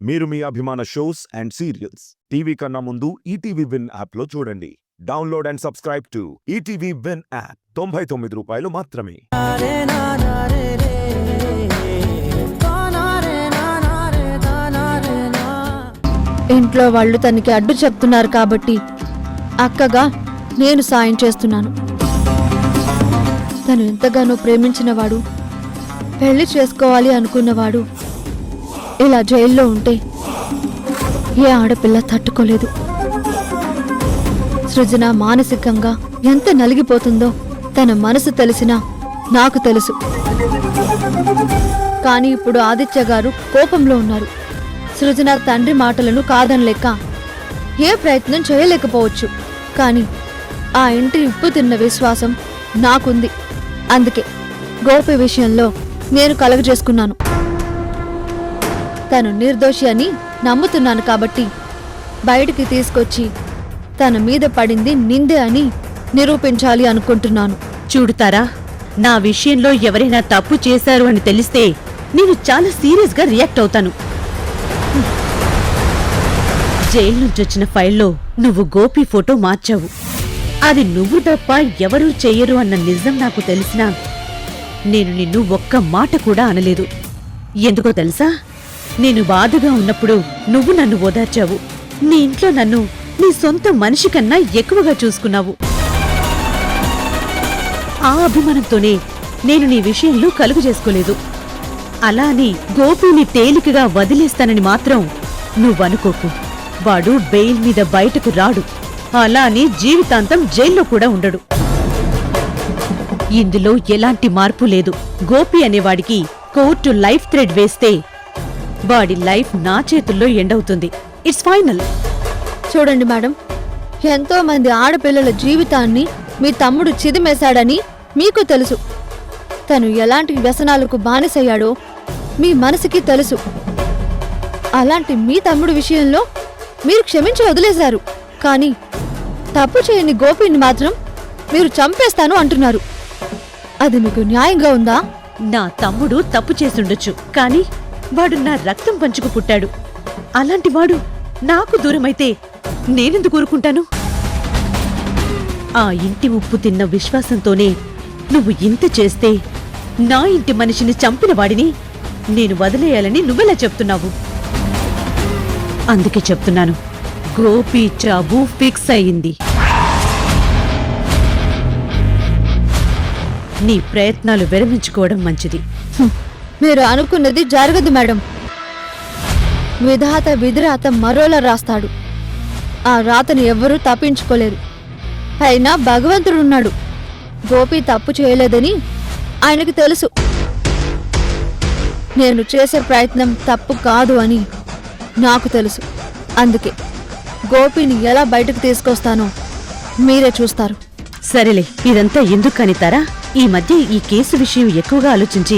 మీరు మీ అభిమాన shows and serials TV కన్నా ముందు ఈటీవీ విన్ యాప్లో చూడండి. Download and subscribe to ETV win app. 99 రూపాయలు మాత్రమే. ఇంట్లో వాళ్ళు తనకి అడ్డు చెప్తున్నారు కాబట్టి అక్కగా నేను సాయం చేస్తున్నాను. తను ఎంతగానో ప్రేమించినవాడు, పెళ్లి చేసుకోవాలి అనుకున్నవాడు ఇలా జైల్లో ఉంటే ఏ ఆడపిల్ల తట్టుకోలేదు. సృజన మానసికంగా ఎంత నలిగిపోతుందో తన మనసు తెలిసినా నాకు తెలుసు. కానీ ఇప్పుడు ఆదిత్య గారు కోపంలో ఉన్నారు. సృజన తండ్రి మాటలను కాదనలేక ఏ ప్రయత్నం చేయలేకపోవచ్చు. కానీ ఆ ఇంటి ఉప్పు తిన్న విశ్వాసం నాకుంది. అందుకే గోపి విషయంలో నేను కలగజేసుకున్నాను. తను నిర్దోషి అని నమ్ముతున్నాను కాబట్టి బయటికి తీసుకొచ్చి తన మీద పడింది నిందే అని నిరూపించాలి అనుకుంటున్నాను. చూడుతారా, నా విషయంలో ఎవరైనా తప్పు చేశారు అని తెలిస్తే నేను చాలా సీరియస్గా రియాక్ట్ అవుతాను. జైలు నుంచొచ్చిన ఫైల్లో నువ్వు గోపి ఫోటో మార్చావు. అది నువ్వు తప్ప ఎవరూ చెయ్యరు అన్న నిజం నాకు తెలిసినా నేను నిన్ను ఒక్క మాట కూడా అనలేదు. ఎందుకో తెలుసా? నేను బాధగా ఉన్నప్పుడు నువ్వు నన్ను ఓదార్చావు. నీ ఇంట్లో నన్ను నీ సొంత మనిషి కన్నా ఎక్కువగా చూసుకున్నావు. ఆ అభిమానంతోనే నేను నీ విషయంలో కలుగు చేసుకోలేదు. అలా అని గోపిని తేలికగా వదిలేస్తానని మాత్రం నువ్వనుకోకు. వాడు బెయిల్ మీద బయటకు రాడు. అలా అని జీవితాంతం జైల్లో కూడా ఉండడు. ఇందులో ఎలాంటి మార్పు లేదు. గోపి అనేవాడికి కోర్టు లైఫ్ థ్రెడ్ వేస్తే వాడి లైఫ్ నా చేతుల్లో ఎండవుతుంది. It's final. చూడండి మేడం, ఎంతో మంది ఆడపిల్లల జీవితాన్ని మీ తమ్ముడు చిదిమేశాడని మీకు తెలుసు. తను ఎలాంటి వ్యసనాలకు బానిసయ్యాడో మీ మనసుకి తెలుసు. అలాంటి మీ తమ్ముడు విషయంలో మీరు క్షమించి వదిలేశారు. కానీ తప్పు చేయని గోపిని మాత్రం మీరు చంపేస్తాను అంటున్నారు. అది మీకు న్యాయంగా ఉందా? నా తమ్ముడు తప్పు చేసుండొచ్చు, కాని వాడు నా రక్తం పంచుకు పుట్టాడు. అలాంటి వాడు నాకు దూరమైతే నేనెందుకు ఊరుకుంటాను? ఆ ఇంటి ఉప్పు తిన్న విశ్వాసంతోనే నువ్వు ఇంత చేస్తే నా ఇంటి మనిషిని చంపిన వాడిని నేను వదిలేయాలని నువ్వెలా చెప్తున్నావు? అందుకే చెప్తున్నాను, గోపి చావు ఫిక్స్ అయింది. నీ ప్రయత్నాలు విరమించుకోవడం మంచిది. మీరు అనుకున్నది జరగదు మేడం. విధాత విధిరాత మరోలా రాస్తాడు. ఆ రాతను ఎవ్వరూ తప్పించుకోలేరు. అయినా భగవంతుడున్నాడు. గోపి తప్పు చేయలేదని ఆయనకు తెలుసు. నేను చేసే ప్రయత్నం తప్పు కాదు అని నాకు తెలుసు. అందుకే గోపిని ఎలా బయటకు తీసుకొస్తానో మీరే చూస్తారు. సరేలే, ఇదంతా ఎందుకు కనితారా? ఈ మధ్య ఈ కేసు విషయం ఎక్కువగా ఆలోచించి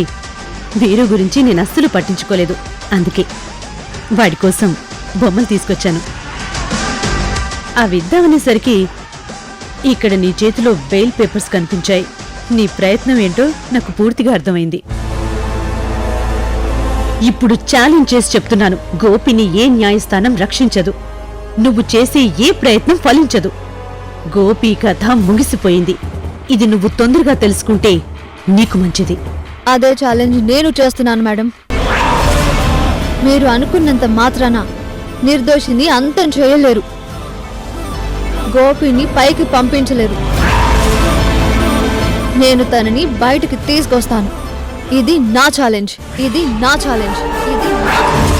వీరు గురించి నేను అస్సలు పట్టించుకోలేదు. అందుకే వాడి కోసం బొమ్మలు తీసుకొచ్చాను. అవిద్దామనేసరికి ఇక్కడ నీ చేతిలో బెయిల్ పేపర్స్ కనిపించాయి. నీ ప్రయత్నం ఏంటో నాకు పూర్తిగా అర్థమైంది. ఇప్పుడు ఛాలెంజ్ చేసి చెప్తున్నాను, గోపిని ఏ న్యాయస్థానం రక్షించదు. నువ్వు చేసే ఏ ప్రయత్నం ఫలించదు. గోపి కథ ముగిసిపోయింది. ఇది నువ్వు తొందరగా తెలుసుకుంటే నీకు మంచిది. అదే ఛాలెంజ్ నేను చేస్తున్నాను మేడం. మీరు అనుకున్నంత మాత్రాన నిర్దోషిని అంతం చేయలేరు. గోపిని పైకి పంపించలేరు. నేను తనని బయటికి తీసుకొస్తాను. ఇది నా ఛాలెంజ్. ఇది నా ఛాలెంజ్. ఇది నా ఛాలెంజ్.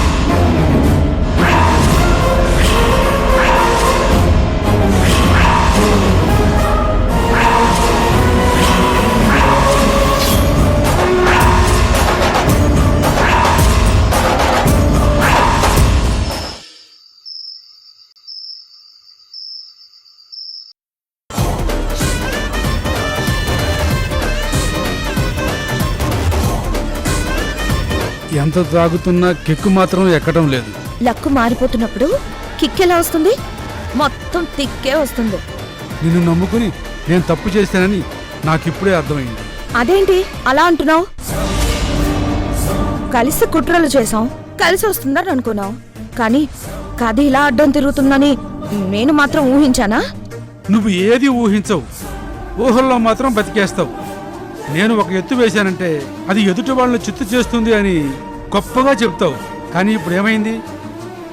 ఎంత తాగుతున్నా కిక్కు మాత్రం ఎక్కడం లేదు. లక్కు మారిపోతున్నప్పుడు కిక్కెలా వస్తుంది? మొత్తం తిక్కే వస్తుంది. నిన్ను నమ్ముకుని నేను తప్పు చేశానని నాకిప్పుడే అర్థమైంది. అదేంటి అలా అంటున్నావు? కలిసి కుట్రలు చేసాం, కలిసి వస్తుందని అనుకున్నావు. కానీ కథ ఇలా అడ్డం తిరుగుతుందని నేను మాత్రం ఊహించానా? నువ్వు ఏది ఊహించవు, ఊహల్లో మాత్రం బతికేస్తావు. నేను ఒక ఎత్తు వేశానంటే అది ఎదుటి వాళ్ళని చిత్తు చేస్తుంది అని గొప్పగా చెప్తావు. కానీ ఇప్పుడు ఏమైంది?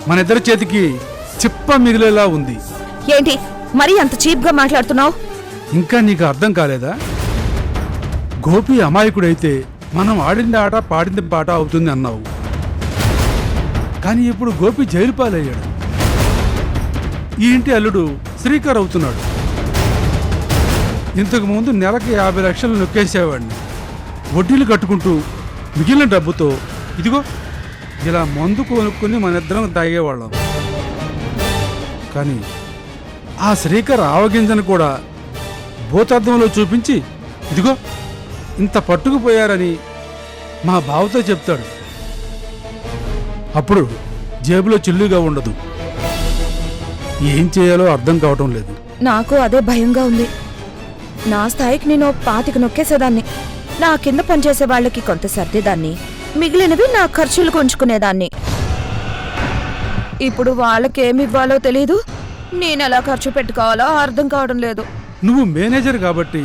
మన ఇద్దరి చేతికి చిప్ప మిగిలేలా ఉంది. ఏంటి మరీ అంత చీప్గా మాట్లాడుతున్నావు? ఇంకా నీకు అర్థం కాలేదా? గోపి అమాయకుడైతే మనం ఆడింది ఆట పాడింది పాట అవుతుంది అన్నావు. కానీ ఇప్పుడు గోపి జైలు పాలయ్యాడు. ఈ ఇంటి అల్లుడు శ్రీకర్ అవుతున్నాడు. ఇంతకు ముందు నెలకి 50 లక్షలు నొక్కేసేవాడిని. వడ్డీలు కట్టుకుంటూ మిగిలిన డబ్బుతో ఇదిగో ఇలా మందు కొనుక్కుని మన ఇద్దరం తాగేవాళ్ళం. కానీ ఆ శ్రీకర్ ఆవగింజను కూడా భూతార్థంలో చూపించి ఇదిగో ఇంత పట్టుకుపోయారని మా బావతో చెప్తాడు. అప్పుడు జేబులో చిల్లుగా ఉండదు. ఏం చేయాలో అర్థం కావటం లేదు. నాకు అదే భయంగా ఉంది. నా స్థాయికి నేను 25 నొక్కేసేదాన్ని. నా కింద పనిచేసే వాళ్ళకి కొంత సర్దేదాన్ని, మిగిలినవి నా ఖర్చులు ఉంచుకునేదాన్ని. ఇప్పుడు వాళ్ళకేమివ్వాలో తెలీదు, నేనెలా ఖర్చు పెట్టుకోవాలో అర్థం కావడం లేదు. నువ్వు మేనేజర్ కాబట్టి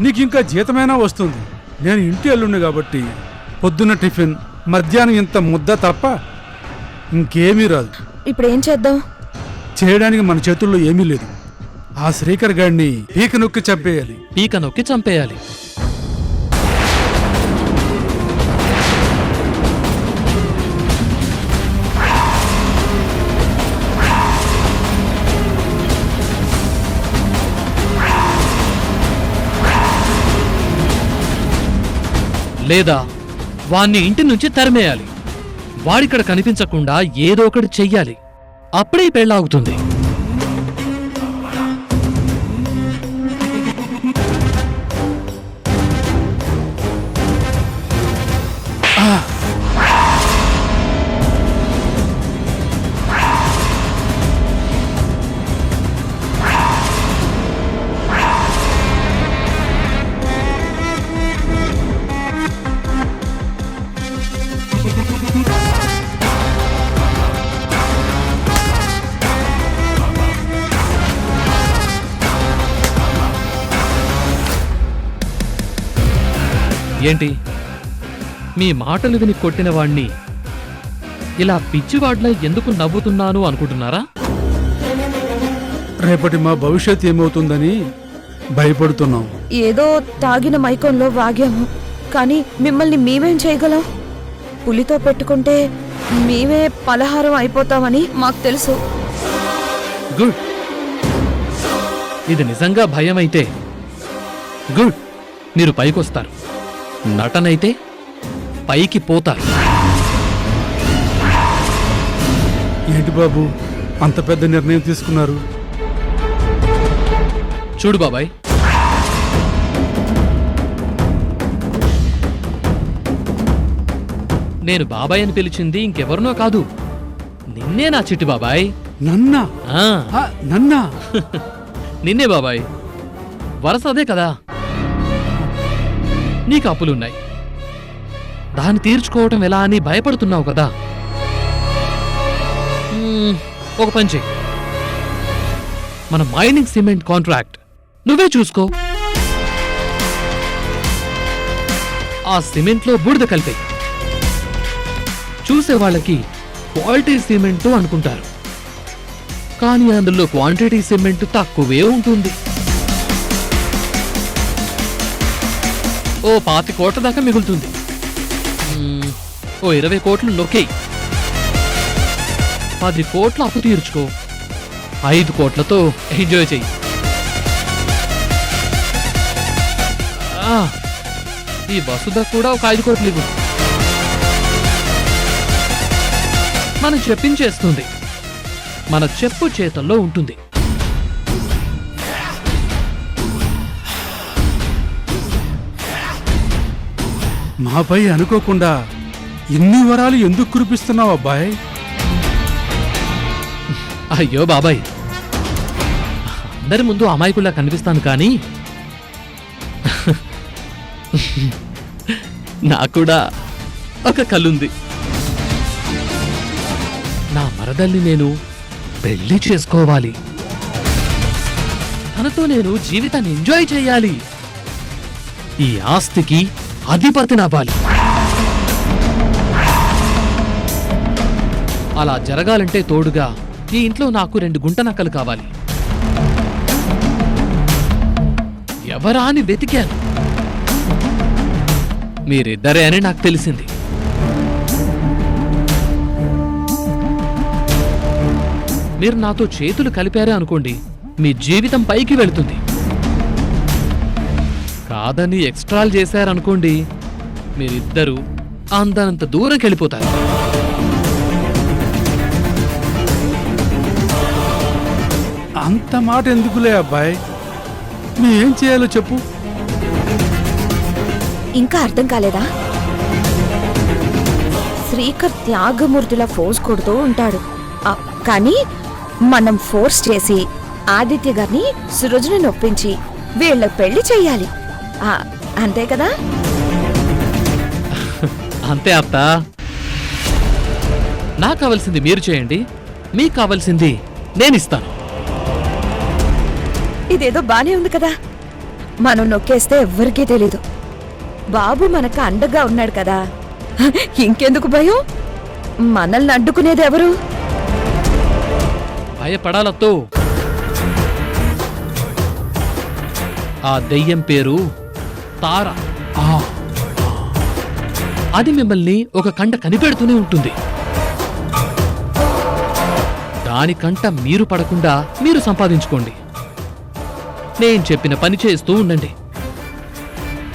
నీకు ఇంకా జీతమైనా వస్తుంది. నేను ఇంటి అల్లుండి కాబట్టి పొద్దున్న టిఫిన్, మధ్యాహ్నం ఇంత ముద్ద తప్ప ఇంకేమీ రాదు. ఇప్పుడు ఏం చేద్దాం? చేయడానికి మన చేతుల్లో ఏమీ లేదు. ఆ శ్రీకర్ గాడిని పీక నొక్కి చంపేయాలి. పీక నొక్కి చంపేయాలి. లేదా వాణ్ణి ఇంటి నుంచి తరిమేయాలి. వాడిక్కడ కనిపించకుండా ఏదో ఒకటి చెయ్యాలి. అప్పుడే ఈ పెళ్ళాగుతుంది. ఏంటి మీ మాటలు విని కొట్టిన వాణ్ణి ఇలా పిచ్చివాడ్లా ఎందుకు నవ్వుతున్నాను అనుకుంటున్నారా? రేపటి మా భవిష్యత్ ఏమవుతుందని భయపడుతున్నాం. ఏదో తాగిన మైకంలో వాగాము, కానీ మిమ్మల్ని మేమేం చేయగలం? పులితో పెట్టుకుంటే మేమే పలహారం అయిపోతామని మాకు తెలుసు. గుడ్. ఇది నిజంగా భయమైతే గుడ్, మీరు పైకొస్తారు. నటనైతే పైకి పోతారు. ఏంటి బాబు అంత పెద్ద నిర్ణయం తీసుకున్నారు? చూడు బాబాయ్, నేను బాబాయ్ అని పిలిచింది ఇంకెవరినో కాదు, నిన్నే నా చిట్టి బాబాయ్. నన్నా? ఆ, నన్నా? నిన్నే బాబాయ్. వరస అదే కదా. నీకు అప్పులున్నాయి, దాన్ని తీర్చుకోవటం ఎలా అని భయపడుతున్నావు కదా. ఒక పని చెయ్యి, మన మైనింగ్ సిమెంట్ కాంట్రాక్ట్ నువ్వే చూసుకో. ఆ సిమెంట్లో బూడిద కలిపే. చూసే వాళ్ళకి క్వాలిటీ సిమెంట్ అనుకుంటారు, కానీ అందులో క్వాంటిటీ సిమెంట్ తక్కువే ఉంటుంది. ఓ 25 కోట్ల దాకా మిగులుతుంది. ఓ 20 కోట్లు నొక్కేయి. 10 కోట్ల అప్పు తీర్చుకో. 5 కోట్లతో ఎంజాయ్ చెయ్యి. ఈ వసుధ కూడా ఒక 5 కోట్లు ఇవ్వు. మనం చెప్పించేస్తుంది, మన చెప్పు చేతల్లో ఉంటుంది. మాపై అనుకోకుండా ఇన్ని వరాలు ఎందుకు కురిపిస్తున్నావు అబ్బాయ్? అయ్యో బాబాయ్, అందరి ముందు అమాయకుల్లా కనిపిస్తాను కానీ నాకు కూడా ఒక కళ్ళుంది. నా మరదల్ని నేను పెళ్లి చేసుకోవాలి. తనతో నేను జీవితాన్ని ఎంజాయ్ చేయాలి. ఈ ఆస్తికి అధిపతినవ్వాలి. అలా జరగాలంటే తోడుగా ఈ ఇంట్లో నాకు 2 గుంట నక్కలు కావాలి. ఎవరా అని వెతికాను. మీరిద్దరే అని నాకు తెలిసింది. మీరు నాతో చేతులు కలిపారే అనుకోండి, మీ జీవితం పైకి వెళుతుంది. కాదని ఎక్స్ట్రాలు చేశారనుకోండి, మీరిద్దరూ అందంత దూరంకి వెళ్ళిపోతారు. అంత మాట ఎందుకులే అబ్బాయి, మేం చేయాలో చెప్పు. ఇంకా అర్థం కాలేదా? శ్రీకర్ త్యాగమూర్తిలా ఫోర్స్ కొడుతూ ఉంటాడు. కానీ మనం ఫోర్స్ చేసి ఆదిత్య గారిని సృజనని ఒప్పించి వీళ్ళ పెళ్లి చెయ్యాలి. అంతే కదా? అంతే అత్త. నాకు కావలసింది మీరు చేయండి, మీకు కావలసింది నేనిస్తాను. ఇదేదో బానే ఉంది కదా. మనం నొక్కేస్తే ఎవ్వరికీ తెలీదు. బాబు మనకు అండగా ఉన్నాడు కదా, ఇంకెందుకు భయం? మనల్ని అడ్డుకునేది ఎవరు? భయపడాలతో. ఆ దెయ్యం పేరు తార. అది మిమ్మల్ని ఒక కంట కనిపెడుతూనే ఉంటుంది. దాని కంట మీరు పడకుండా మీరు సంపాదించుకోండి. నేను చెప్పిన పని చేస్తూ ఉండండి.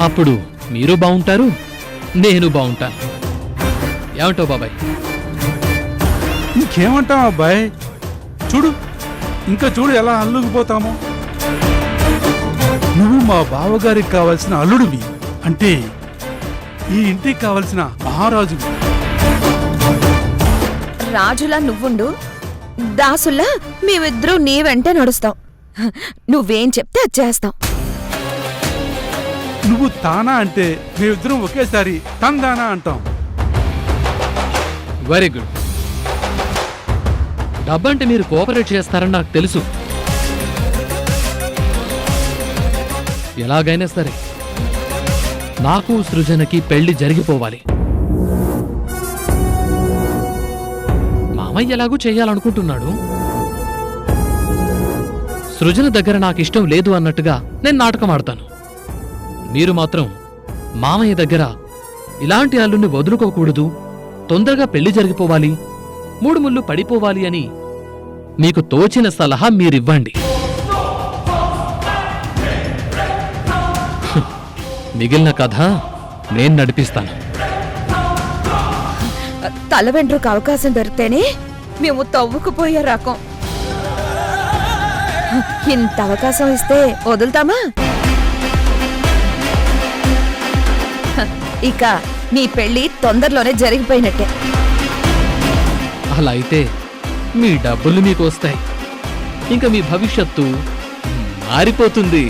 అప్పుడు మీరు బాగుంటారు, నేను బాగుంటాను. ఏమంటావు బాబాయ్? ఇంకేమంటాం అబ్బాయి? చూడు, ఇంకా చూడు ఎలా అల్లుకుపోతామో. నువ్వు మా బావగారికి కావలసిన అల్లుడివి, అంటే ఈ ఇంటికి కావలసిన మహారాజువి. రాజులా నువ్వుండు, దాసుల్లా మేమిద్దరూ నీ వెంటే నడుస్తాం. నువ్వేం చెప్తే అది చేస్తాం. నువ్వు తానా అంటే మేమిద్దరం ఒకేసారి తందానా అంటాం. Very good. డబ్బంటే మీరు కోఆపరేట్ చేస్తారని నాకు తెలుసు. ఎలాగైనా సరే నాకు సృజనకి పెళ్లి జరిగిపోవాలి. మామయ్య ఎలాగూ చెయ్యాలనుకుంటున్నాడు. సృజన దగ్గర నాకిష్టం లేదు అన్నట్టుగా నేను నాటకం ఆడతాను. మీరు మాత్రం మామయ్య దగ్గర ఇలాంటి అల్లుని వదులుకోకూడదు, తొందరగా పెళ్లి జరిగిపోవాలి, 3 ముళ్ళు పడిపోవాలి అని మీకు తోచిన సలహా మీరివ్వండి. మిగిలిన కథ నేను నడిపిస్తాను. తల వెంట్రుకు అవకాశం దొరికితేనే మేము తవ్వుకుపోయే రకం. ఇంత అవకాశం ఇస్తే వదులుతామా? ఇక మీ పెళ్లి తొందరలోనే జరిగిపోయినట్టే. అలా అయితే మీ డబ్బులు మీకు వస్తాయి, ఇంకా మీ భవిష్యత్తు మారిపోతుంది.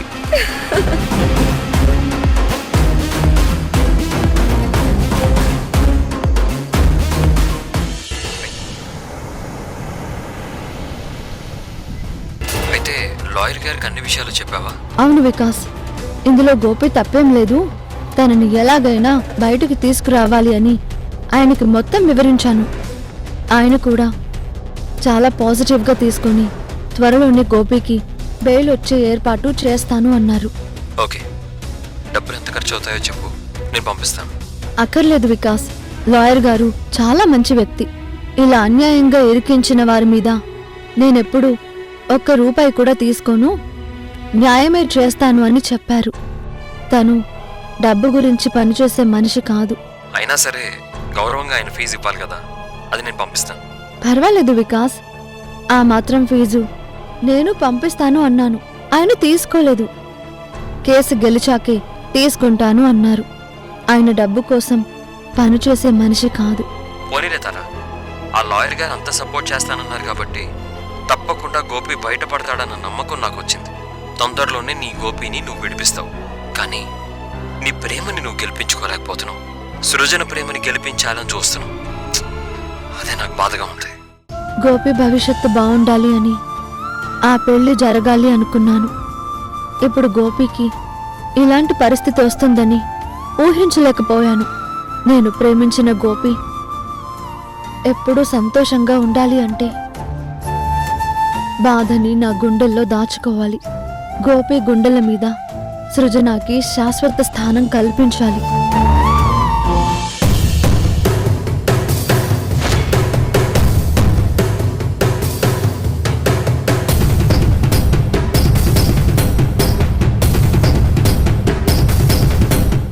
అయితే లాయర్ గారికి అన్ని విషయాలు చెప్పావా? అవును వికాస్, ఇందులో గోపి తప్పేం లేదు. తనని ఎలాగైనా బయటికి తీసుకురావాలి అని ఆయనకి మొత్తం వివరించాను. ఆయన కూడా చాలా పాజిటివ్గా తీసుకొని త్వరలోనే గోపికి బెయిల్ వచ్చే ఏర్పాటు చేస్తాను అన్నారు. ఓకే, డబ్బులు ఎంత ఖర్చు అవుతాయో చెప్పు, నేను పంపిస్తాను. అక్కర్లేదు వికాస్, లాయర్ గారు చాలా మంచి వ్యక్తి. ఇలా అన్యాయంగా ఇరికించిన వారి మీద నేనెప్పుడు ₹1 కూడా తీసుకోను, న్యాయమే చేస్తాను అని చెప్పారు. తను డబ్బు గురించి పనిచేసే మనిషి కాదు. అయినా సరే గౌరవంగా ఆయన ఫీజు ఇవ్వాలి కదా, అది నేను పంపిస్తాను. పర్వాలేదు వికాస్, ఆ మాత్రం ఫీజు నేను పంపిస్తాను అన్నాను. ఆయన తీసుకోలేదు. కేసు గెలిచాకే తీసుకుంటాను అన్నారు. ఆయన డబ్బు కోసం పనిచేసే మనిషి కాదు. పోనీలే తారా, ఆ లాయర్ గారు అంత సపోర్ట్ చేస్తానన్నారు కాబట్టి తప్పకుండా గోపి బయటపడతాడన్న నమ్మకం నాకు వచ్చింది. తొందరలోనే నీ గోపిని నువ్వు విడిపిస్తావు. కానీ నీ ప్రేమని నువ్వు గెలిపించుకోలేకపోతున్నావు. సృజన ప్రేమని గెలిపించాలని చూస్తున్నావు. అదే నాకు బాధగా ఉంది. గోపి భవిష్యత్తు బాగుండాలి అని ఆ పెళ్లి జరగాలి అనుకున్నాను. ఇప్పుడు గోపికి ఇలాంటి పరిస్థితి వస్తుందని ఊహించలేకపోయాను. నేను ప్రేమించిన గోపి ఎప్పుడూ సంతోషంగా ఉండాలి అంటే బాధని నా గుండెల్లో దాచుకోవాలి. గోపి గుండెల మీద సృజనకి శాశ్వత స్థానం కల్పించాలి.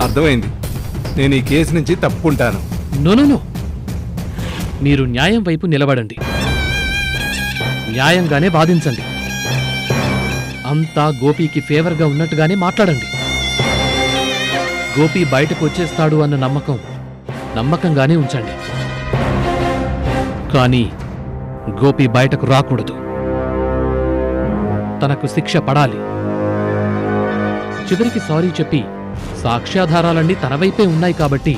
అర్థమైంది. నేను ఈ కేసు నుంచి తప్పుకుంటాను. నో, మీరు న్యాయం వైపు నిలబడండి, న్యాయంగానే వాదించండి, అంతా గోపీకి ఫేవర్గా ఉన్నట్టుగానే మాట్లాడండి. గోపి బయటకు వచ్చేస్తాడు అన్న నమ్మకంగానే ఉంచండి. కానీ గోపి బయటకు రాకూడదు. తనకు శిక్ష పడాలి. చివరికి సారీ చెప్పి సాక్ష్యాధారాలన్నీ తన వైపే ఉన్నాయి కాబట్టి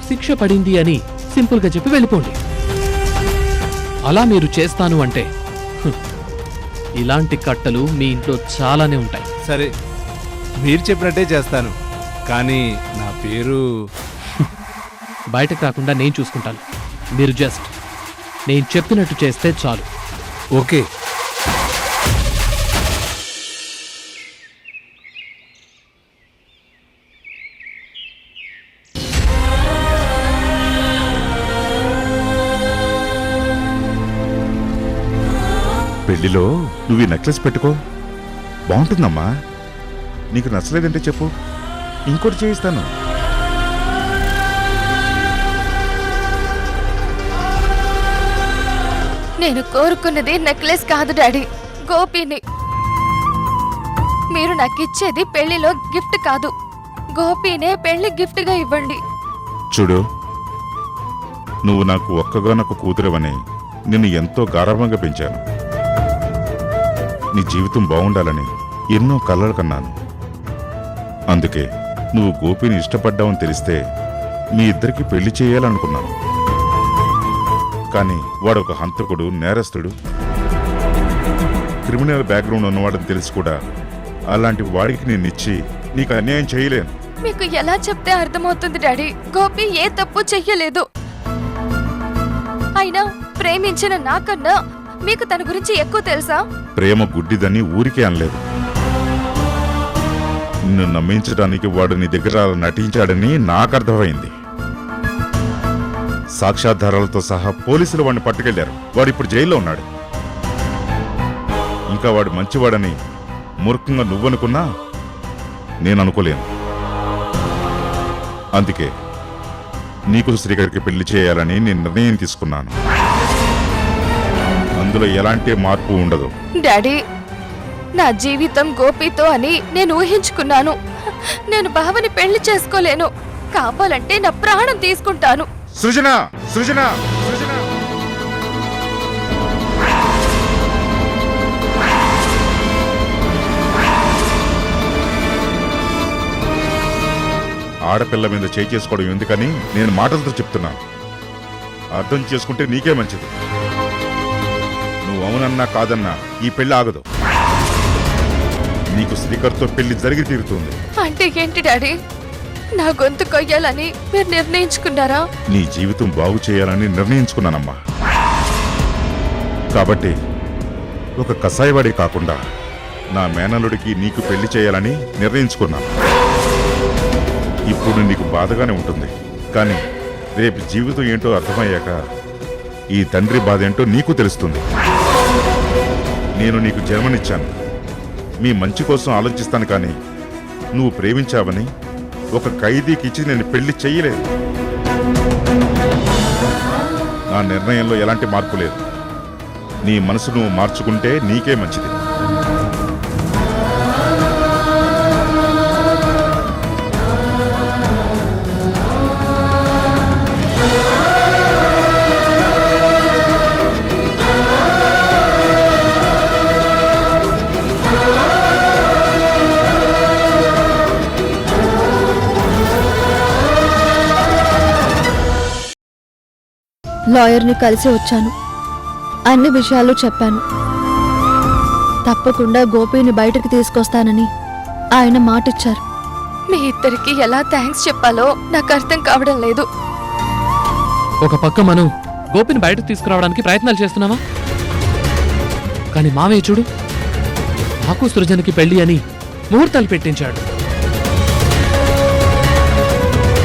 శిక్ష పడింది అని సింపుల్గా చెప్పి వెళ్ళిపోండి. అలా మీరు చేస్తాను అంటే ఇలాంటి కట్టలు మీ ఇంట్లో చాలానే ఉంటాయి. సరే, మీరు చెప్పినట్టే చేస్తాను. కానీ నా పేరు బయటకు రాకుండా నేను చూసుకుంటాను. మీరు జస్ట్ నేను చెప్పినట్టు చేస్తే చాలు. ఓకే. పెళ్లిలో నువ్వు ఈ నెక్లెస్ పెట్టుకో, బాగుంటుందమ్మా. నీకు నచ్చలేదంటే చెప్పు, ఇంకోటి చేయిస్తాను. నేను కోరుకున్నది నెక్లెస్ కాదు డాడీ, గోపిని. మీరు నాకిచ్చేది పెళ్లిలో గిఫ్ట్ కాదు, గోపినే పెళ్లి గిఫ్ట్గా ఇవ్వండి. చూడు, నువ్వు నాకు ఒక్కగానొక్క కూతురవని నిన్ను ఎంతో గారాభంగా పెంచాను. నీ జీవితం బాగుండాలని ఎన్నో కలలు కన్నాను. అందుకే నువ్వు గోపిని ఇష్టపడ్డావని తెలిస్తే మీ ఇద్దరికి పెళ్లి చేయాలనుకున్నాను. కానీ వాడొక హంతకుడు, నేరస్తుడు, క్రిమినల్ బ్యాక్గ్రౌండ్ ఉన్నవాడని తెలిసి కూడా అలాంటి వాడికి నేనిచ్చి నీకు అన్యాయం చేయలేను. మీకు ఎలా చెప్తే అర్థమవుతుంది డాడీ? గోపి ఏ తప్పు చెయ్యలేదు. అయినా ప్రేమించిన నాకన్నా మీకు తన గురించి ఎక్కువ తెలుసా? ప్రేమ గుడ్డిదని ఊరికే అనలేదు. నిన్ను నమ్మించడానికి వాడు నీ దగ్గర నటించాడని నాకు అర్థమైంది. సాక్ష్యాధారాలతో సహా పోలీసులు వాడిని పట్టుకెళ్లారు. వాడు ఇప్పుడు జైల్లో ఉన్నాడు. ఇంకా వాడు మంచివాడని మూర్ఖంగా నువ్వనుకున్నా నేను అనుకోలేను. అందుకే నీకు శ్రీకర్కి పెళ్లి చేయాలని నేను నిర్ణయం తీసుకున్నాను. అందులో ఎలాంటి మార్పు ఉండదు. డాడీ, నా జీవితం గోపితో అని నేను ఊహించుకున్నాను. నేను బావని పెళ్లి చేసుకోలేను. కావాలంటే నా ప్రాణం తీసుకుంటాను. సృజన, సృజన, సృజన. ఆడపిల్ల మీద చేయి చేసుకోవడం ఎందుకని నేను మాటలతో చెప్తున్నాను. అర్థం చేసుకుంటే నీకే మంచిది. నువ్వు అవునన్నా కాదన్నా ఈ పెళ్లి ఆగదు. నీకు శ్రీకర్తో పెళ్లి జరిగి తీరుతుంది. అంటే ఏంటి డాడీ? నా గొంతు కొయ్యాలని మీరు నిర్ణయించుకున్నారా? నీ జీవితం బాగు చేయాలని నిర్ణయించుకున్నానమ్మా. కాబట్టి ఒక కసాయివాడి కాకుండా నా మేనల్లుడికి నీకు పెళ్లి చేయాలని నిర్ణయించుకున్నాను. ఇప్పుడు నీకు బాధగానే ఉంటుంది. కానీ రేపు జీవితం ఏంటో అర్థమయ్యాక ఈ తండ్రి బాధ ఏంటో నీకు తెలుస్తుంది. నేను నీకు జన్మనిచ్చాను. మీ మంచి కోసం ఆలోచిస్తాను. కానీ నువ్వు ప్రేమించావని ఒక ఖైదీకి ఇచ్చి నేను పెళ్లి చెయ్యలేదు. నా నిర్ణయంలో ఎలాంటి మార్పు లేదు. నీ మనసు నువ్వు మార్చుకుంటే నీకే మంచిది. లాయర్ని కలిసి వచ్చాను. అన్ని విషయాలు చెప్పాను. తప్పకుండా గోపిని బయటకు తీసుకొస్తానని ఆయన మాటిచ్చారు. మీ ఇద్దరికి ఎలా థ్యాంక్స్ చెప్పాలో నాకు అర్థం కావడం లేదు. ఒక పక్క మనం గోపిని బయటకు తీసుకురావడానికి ప్రయత్నాలు చేస్తున్నావా, కానీ మావయ్య చూడు నాకు సృజనకి పెళ్లి అని ముహూర్తాలు పెట్టించాడు.